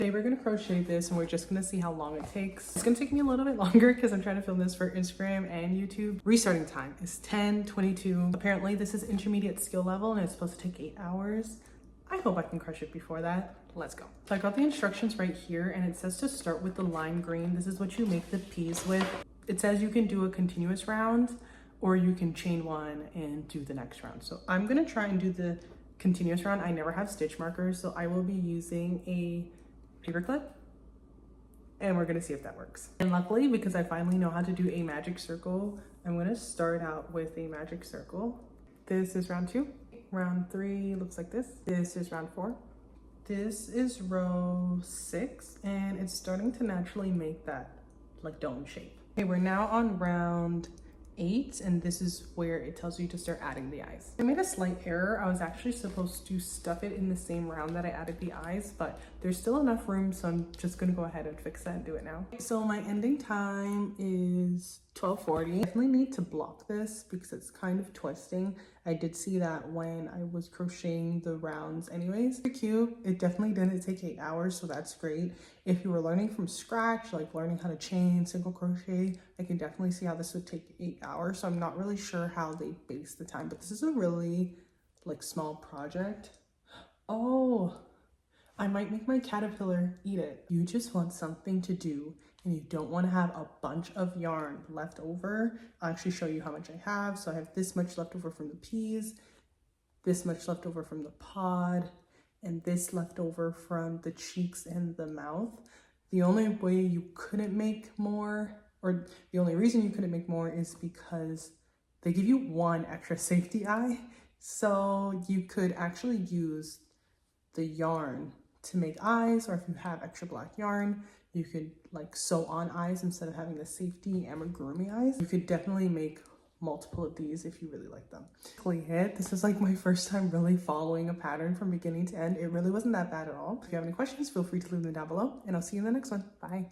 Today we're gonna crochet this and we're just gonna see how long it takes. It's gonna take me a little bit longer because I'm trying to film this for Instagram and YouTube. Restarting time is 10:22. Apparently this is intermediate skill level and it's supposed to take 8 hours. I hope I can crush it before that. Let's go. So I got the instructions right here and it says to start with the lime green. This is what you make the piece with. It says you can do a continuous round or you can chain one and do the next round. So I'm gonna try and do the continuous round. I never have stitch markers, so I will be using a paper clip and we're gonna see if that works. And luckily, because I finally know how to do a magic circle, I'm gonna start out with a magic circle. This is round 2. Round 3 looks like this. This is round 4. This is row 6 and it's starting to naturally make that like dome shape. Okay, we're now on round 8 and this is where it tells you to start adding the eyes. I made a slight error. I was actually supposed to stuff it in the same round that I added the eyes, but there's still enough room, so I'm just gonna go ahead and fix that and do it now. So my ending time is 12:40. I definitely need to block this because it's kind of twisting. I did see that when I was crocheting the rounds anyways. Pretty cute. It definitely didn't take 8 hours, so that's great. If you were learning from scratch, like learning how to chain, single crochet, I can definitely see how this would take 8 hours. So I'm not really sure how they base the time, but this is a really like small project. Oh, I might make my caterpillar eat it. You just want something to do and you don't want to have a bunch of yarn left over. I'll actually show you how much I have. So I have this much left over from the peas, this much left over from the pod, and this left over from the cheeks and the mouth. The only way you couldn't make more, or the only reason you couldn't make more, is because they give you one extra safety eye. So you could actually use the yarn to make eyes, or if you have extra black yarn, you could like sew on eyes instead of having the safety amigurumi eyes. You could definitely make multiple of these if you really like them. This is like my first time really following a pattern from beginning to end. It really wasn't that bad at all. If you have any questions, feel free to leave them down below and I'll see you in the next one. Bye.